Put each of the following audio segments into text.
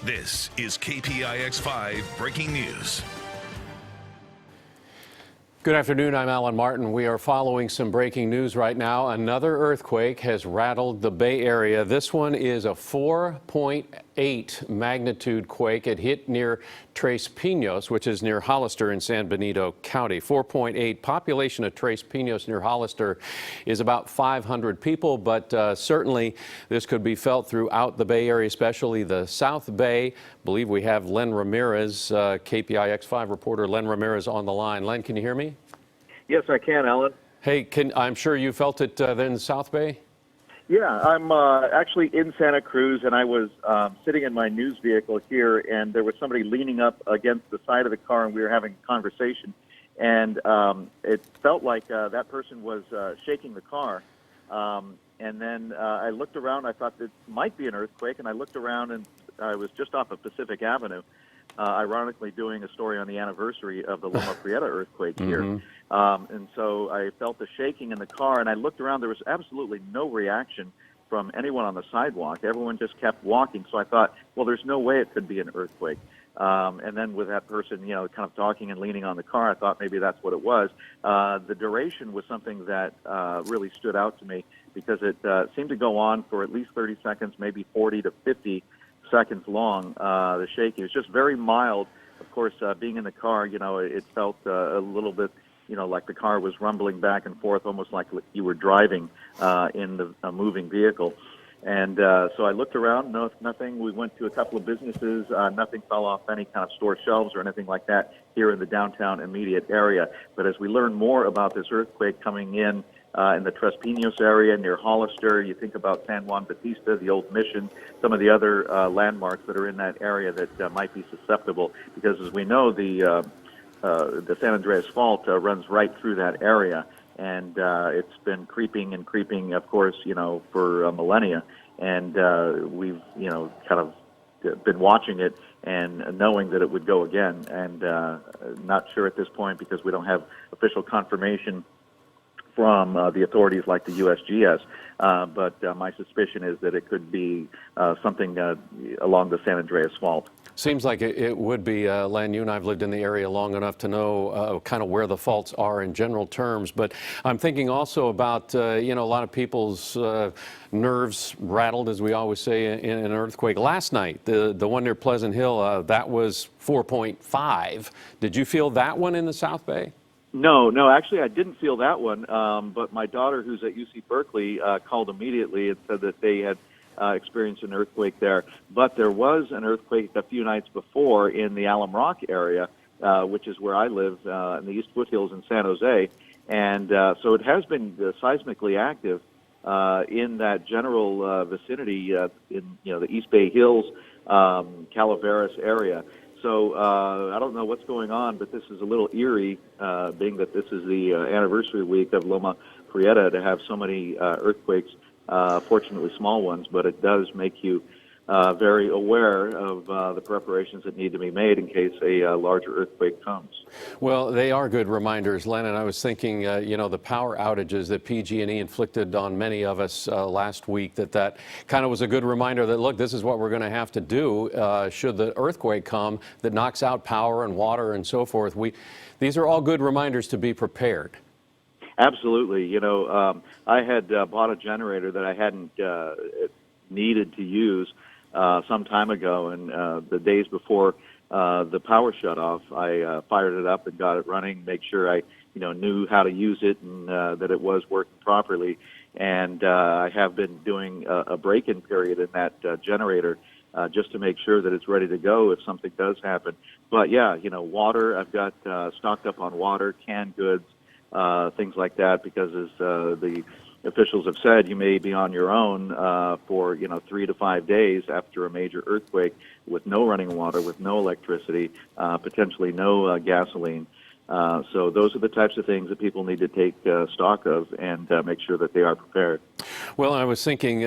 This is KPIX 5 Breaking News. Good afternoon, I'm Alan Martin. We are following some breaking news right now. Another earthquake has rattled the Bay Area. This one is a 4.8 magnitude quake. It hit near Tres Pinos, which is near Hollister in San Benito County. 4.8. Population of Tres Pinos near Hollister is about 500 people, but certainly this could be felt throughout the Bay Area, especially the South Bay. I believe we have Len Ramirez, KPIX 5 reporter Len Ramirez on the line. Len, can you hear me? Yes, I can, Alan. Hey, I'm sure you felt it there in the South Bay? Yeah, I'm actually in Santa Cruz, and I was sitting in my news vehicle here, and there was somebody leaning up against the side of the car, and we were having a conversation. And it felt like that person was shaking the car. And then I looked around. I thought it might be an earthquake, and I looked around, and I was just off of Pacific Avenue, ironically doing a story on the anniversary of the Loma Prieta earthquake here. And so I felt the shaking in the car, and I looked around. There was absolutely no reaction from anyone on the sidewalk. Everyone just kept walking. So I thought, well, there's no way it could be an earthquake. And then with that person, kind of talking and leaning on the car, I thought maybe that's what it was. The duration was something that really stood out to me because it seemed to go on for at least 30 seconds, maybe 40 to 50 seconds long, the shaking. It was just very mild. Of course, being in the car, it felt a little bit, like the car was rumbling back and forth, almost like you were driving in a moving vehicle. And so I looked around, nothing. We went to a couple of businesses. Nothing fell off any kind of store shelves or anything like that here in the downtown immediate area. But as we learn more about this earthquake coming in the Tres Pinos area near Hollister, you think about San Juan Bautista, the old mission, some of the other landmarks that are in that area that might be susceptible. Because as we know, the San Andreas Fault runs right through that area. And it's been creeping and creeping, of course, for millennia. And we've, kind of been watching it and knowing that it would go again. And not sure at this point because we don't have official confirmation from the authorities like the USGS. But my suspicion is that it could be something along the San Andreas Fault. Seems like it would be, Len. You and I have lived in the area long enough to know kind of where the faults are in general terms. But I'm thinking also about, a lot of people's nerves rattled, as we always say, in an earthquake. Last night, the one near Pleasant Hill, that was 4.5. Did you feel that one in the South Bay? No, actually, I didn't feel that one. But my daughter, who's at UC Berkeley, called immediately and said that they had experienced an earthquake there. But there was an earthquake a few nights before in the Alum Rock area, which is where I live, in the East Foothills in San Jose. And so it has been seismically active in that general vicinity in the East Bay Hills, Calaveras area. So I don't know what's going on, but this is a little eerie, being that this is the anniversary week of Loma Prieta, to have so many earthquakes. Fortunately small ones, but it does make you very aware of the preparations that need to be made in case a larger earthquake comes. Well, they are good reminders, Len, and I was thinking, the power outages that PG&E inflicted on many of us last week, that kind of was a good reminder that, look, this is what we're going to have to do should the earthquake come that knocks out power and water and so forth. These are all good reminders to be prepared. Absolutely. I had bought a generator that I hadn't needed to use some time ago, and the days before the power shut off, I fired it up and got it running, make sure I knew how to use it and that it was working properly. And I have been doing a break-in period in that generator just to make sure that it's ready to go if something does happen. But yeah, water, I've got stocked up on water, canned goods, things like that, because as the officials have said, you may be on your own for 3 to 5 days after a major earthquake with no running water, with no electricity, potentially no gasoline. So those are the types of things that people need to take stock of and make sure that they are prepared. Well, I was thinking,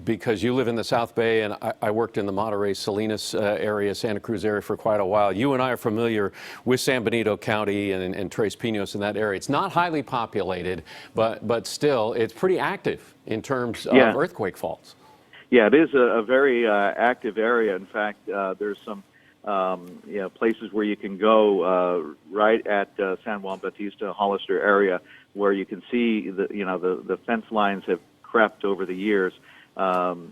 because you live in the South Bay and I worked in the Monterey Salinas area, Santa Cruz area for quite a while. You and I are familiar with San Benito County and Tres Pinos in that area. It's not highly populated, but still, it's pretty active in terms of earthquake faults. Yeah, it is a very active area. In fact, there's some places where you can go right at San Juan Bautista, Hollister area, where you can see the fence lines have crept over the years. It's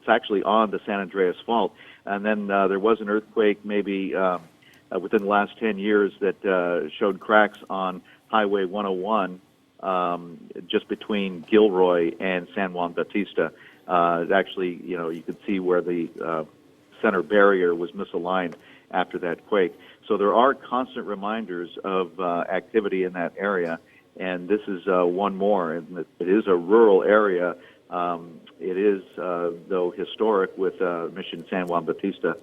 actually on the San Andreas Fault, and then there was an earthquake maybe within the last 10 years that showed cracks on Highway 101 just between Gilroy and San Juan Bautista. Actually, you could see where the center barrier was misaligned after that quake. So there are constant reminders of activity in that area, and this is one more. And it is a rural area. It is, though, historic with Mission San Juan Bautista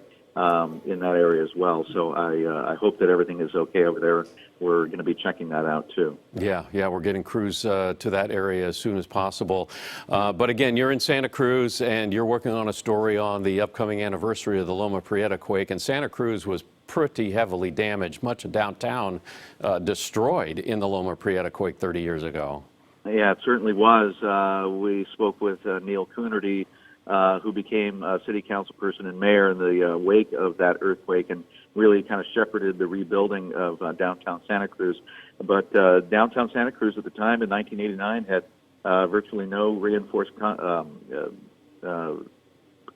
in that area as well. So I hope that everything is okay over there. We're going to be checking that out too. Yeah, we're getting Cruz to that area as soon as possible. But again, you're in Santa Cruz and you're working on a story on the upcoming anniversary of the Loma Prieta quake. And Santa Cruz was pretty heavily damaged, much of downtown destroyed in the Loma Prieta quake 30 years ago. Yeah, it certainly was. We spoke with Neil Coonerty, who became a city council person and mayor in the wake of that earthquake, and really kind of shepherded the rebuilding of downtown Santa Cruz. But downtown Santa Cruz at the time in 1989 had virtually no reinforced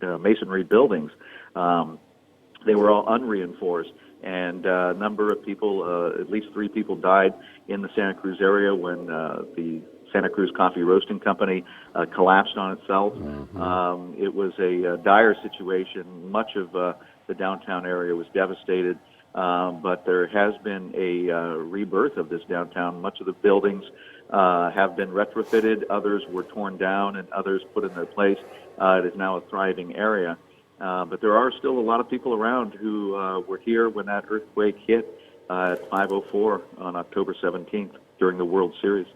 masonry buildings. They were all unreinforced, and a number of people, at least 3 people, died in the Santa Cruz area when the Santa Cruz Coffee Roasting Company collapsed on itself. Mm-hmm. It was a dire situation. Much of the downtown area was devastated, but there has been a rebirth of this downtown. Much of the buildings have been retrofitted, others were torn down, and others put in their place. It is now a thriving area. But there are still a lot of people around who were here when that earthquake hit at 5:04 on October 17th during the World Series.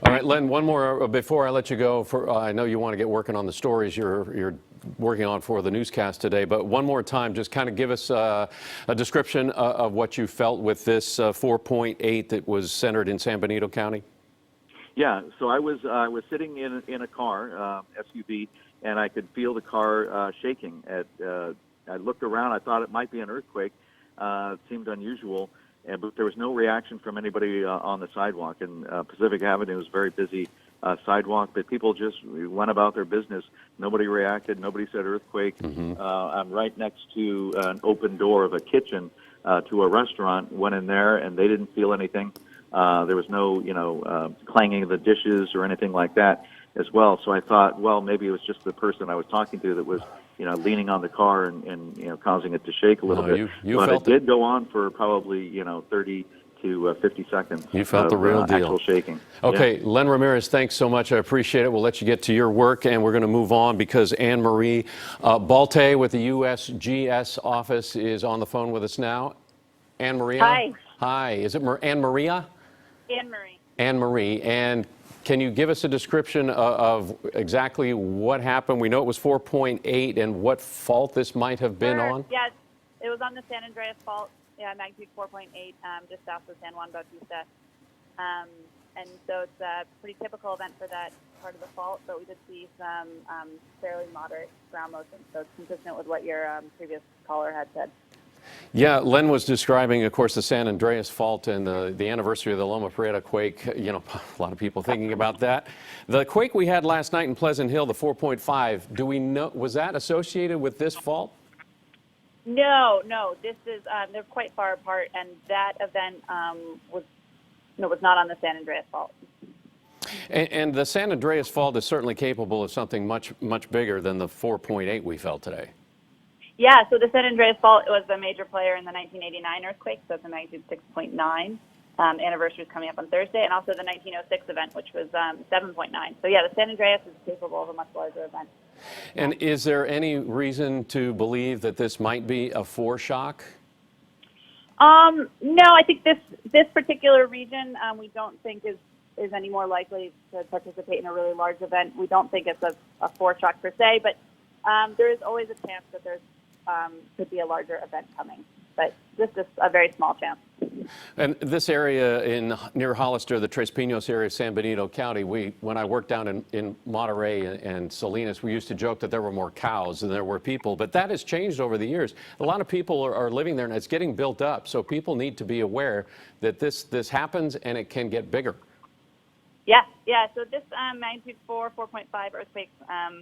All right, Len, one more before I let you go. I know you want to get working on the stories you're working on for the newscast today, but one more time, just kind of give us a description of what you felt with this 4.8 that was centered in San Benito County. Yeah, so I was sitting in a car, SUV, and I could feel the car shaking. I looked around. I thought it might be an earthquake. It seemed unusual. But there was no reaction from anybody on the sidewalk. And Pacific Avenue was a very busy sidewalk, but people just went about their business. Nobody reacted. Nobody said earthquake. Mm-hmm. I'm right next to an open door of a kitchen to a restaurant. Went in there, and they didn't feel anything. There was no, clanging of the dishes or anything like that as well. So I thought, well, maybe it was just the person I was talking to that was leaning on the car and causing it to shake a little bit. You but felt it did go on for probably 30 to 50 seconds. You felt the real deal. Actual shaking. Okay, yeah. Len Ramirez, thanks so much. I appreciate it. We'll let you get to your work, and we're going to move on because Anne Marie Balte with the USGS office is on the phone with us now. Anne Maria. Hi. Hi. Is it Anne Maria? Anne Marie. Anne Marie. And can you give us a description of exactly what happened? We know it was 4.8 and what fault this might have been on? Yes, it was on the San Andreas Fault, magnitude 4.8, just south of San Juan Bautista. And so it's a pretty typical event for that part of the fault, but we did see some fairly moderate ground motion. So it's consistent with what your previous caller had said. Yeah, Len was describing, of course, the San Andreas Fault and the anniversary of the Loma Prieta quake. A lot of people thinking about that. The quake we had last night in Pleasant Hill, the 4.5, do we know, was that associated with this fault? No. This is, they're quite far apart, and that event was not on the San Andreas Fault. And the San Andreas Fault is certainly capable of something much bigger than the 4.8 we felt today. Yeah, so the San Andreas Fault was a major player in the 1989 earthquake, so it's a magnitude 6.9. Anniversary is coming up on Thursday, and also the 1906 event, which was 7.9. So yeah, the San Andreas is capable of a much larger event. And is there any reason to believe that this might be a foreshock? No, I think this particular region we don't think is any more likely to participate in a really large event. We don't think it's a foreshock per se, but there is always a chance that there's could be a larger event coming, but just a very small chance. And this area near Hollister, the Tres Pinos area of San Benito County, when I worked down in Monterey and Salinas, we used to joke that there were more cows than there were people, but that has changed over the years. A lot of people are living there and it's getting built up, so people need to be aware that this happens and it can get bigger. Yeah. So this magnitude 4.5 earthquakes, I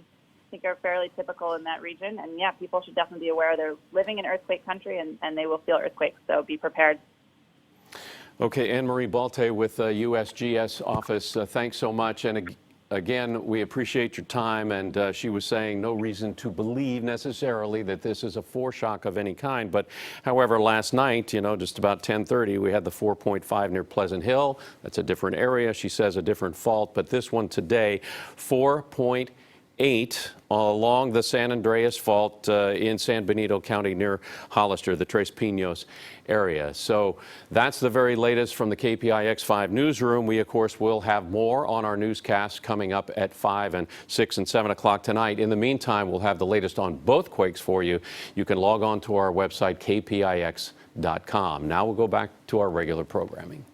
think are fairly typical in that region. And yeah, people should definitely be aware they're living in earthquake country and they will feel earthquakes. So be prepared. Okay, Anne-Marie Balte with USGS office, thanks so much. And again, we appreciate your time. And she was saying no reason to believe necessarily that this is a foreshock of any kind. But however, last night, just about 10:30, we had the 4.5 near Pleasant Hill. That's a different area. She says a different fault. But this one today, 4.8 along the San Andreas Fault in San Benito County near Hollister, the Tres Pinos area. So that's the very latest from the KPIX 5 newsroom. We, of course, will have more on our newscast coming up at 5 and 6 and 7 o'clock tonight. In the meantime, we'll have the latest on both quakes for you. You can log on to our website, kpix.com. Now we'll go back to our regular programming.